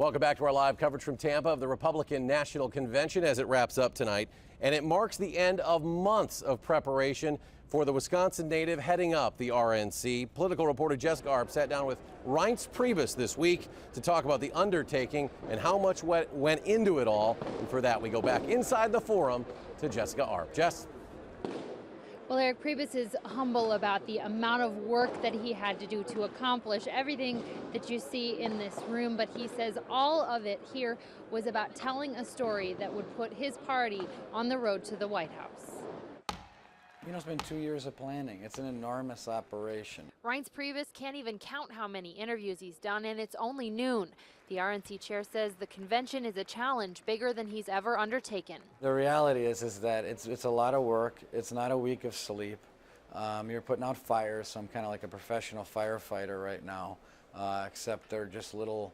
Welcome back to our live coverage from Tampa of the Republican National Convention as it wraps up tonight. And it marks the end of months of preparation for the Wisconsin native heading up the RNC. Political reporter Jessica Arp sat down with Reince Priebus this week to talk about the undertaking and how much went into it all. And for that, we go back inside the forum to Jessica Arp. Jess? Well, Eric, Priebus is humble about the amount of work that he had to do to accomplish everything that you see in this room, but he says all of it here was about telling a story that would put his party on the road to the White House. You know, it's been 2 years of planning. It's an enormous operation. Reince Priebus can't even count how many interviews he's done, and it's only noon. The RNC chair says the convention is a challenge bigger than he's ever undertaken. The reality is that it's a lot of work. It's not a week of sleep. You're putting out fires, so I'm kind of like a professional firefighter right now, except they're just little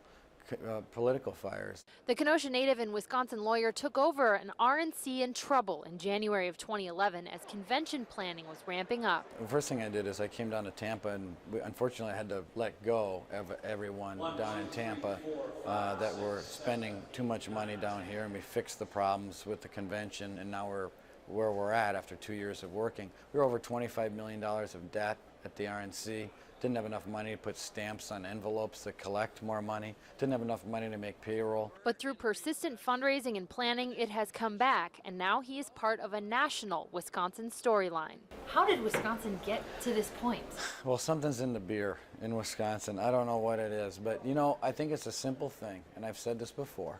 political fires. The Kenosha native and Wisconsin lawyer took over an RNC in trouble in January of 2011 as convention planning was ramping up. The first thing I did is I came down to Tampa, and unfortunately I had to let go of everyone down in Tampa that were spending too much money down here, and we fixed the problems with the convention, and now we're where we're at after 2 years of working. We were over $25 million of debt at the RNC. Didn't have enough money to put stamps on envelopes to collect more money. Didn't have enough money to make payroll. But through persistent fundraising and planning, it has come back, and now he is part of a national Wisconsin storyline. How did Wisconsin get to this point? Well, something's in the beer in Wisconsin. I don't know what it is, but you know, I think it's a simple thing, and I've said this before.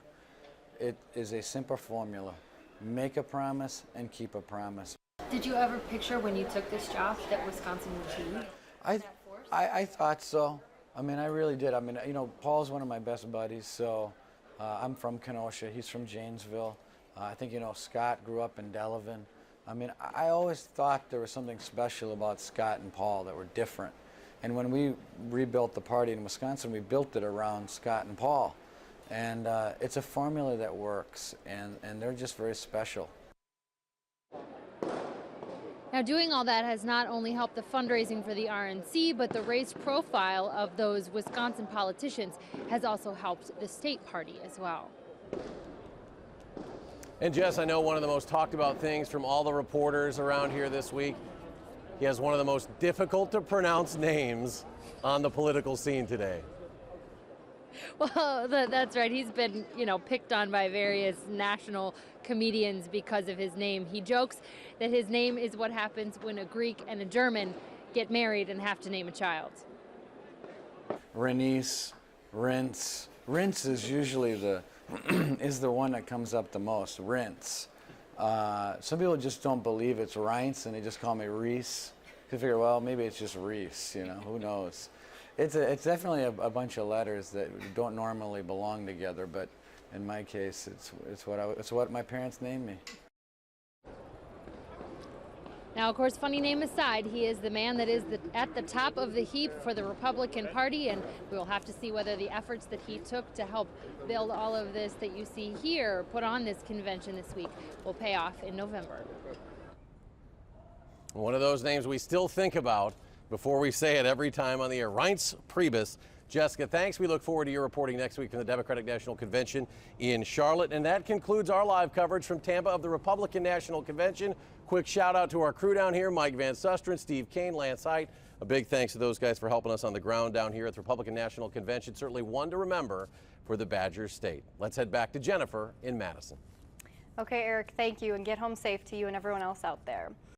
It is a simple formula. Make a promise and keep a promise. Did you ever picture when you took this job that Wisconsin would be? I thought so. I mean, I really did. I mean, you know, Paul's one of my best buddies, so I'm from Kenosha. He's from Janesville. I think, you know, Scott grew up in Delavan. I mean, I always thought there was something special about Scott and Paul that were different. And when we rebuilt the party in Wisconsin, we built it around Scott and Paul. And it's a formula that works, and they're just very special. Now, doing all that has not only helped the fundraising for the RNC, but the raised profile of those Wisconsin politicians has also helped the state party as well. And Jess, I know one of the most talked about things from all the reporters around here this week, he has one of the most difficult to pronounce names on the political scene today. Well, that's right. He's been, you know, picked on by various national comedians because of his name. He jokes that his name is what happens when a Greek and a German get married and have to name a child. Reince, Reince is usually the one that comes up the most. Reince. Some people just don't believe it's Reince, and they just call me Reese. They figure, well, maybe it's just Reese. You know, who knows? It's definitely a bunch of letters that don't normally belong together, but in my case, it's what my parents named me. Now, of course, funny name aside, he is the man that is at the top of the heap for the Republican Party, and we will have to see whether the efforts that he took to help build all of this that you see here, put on this convention this week, will pay off in November. One of those names we still think about before we say it every time on the air. Reince Priebus. Jessica, thanks. We look forward to your reporting next week from the Democratic National Convention in Charlotte. And that concludes our live coverage from Tampa of the Republican National Convention. Quick shout out to our crew down here, Mike Van Susteren, Steve Kane, Lance Height. A big thanks to those guys for helping us on the ground down here at the Republican National Convention. Certainly one to remember for the Badger State. Let's head back to Jennifer in Madison. Okay, Eric, thank you, and get home safe to you and everyone else out there.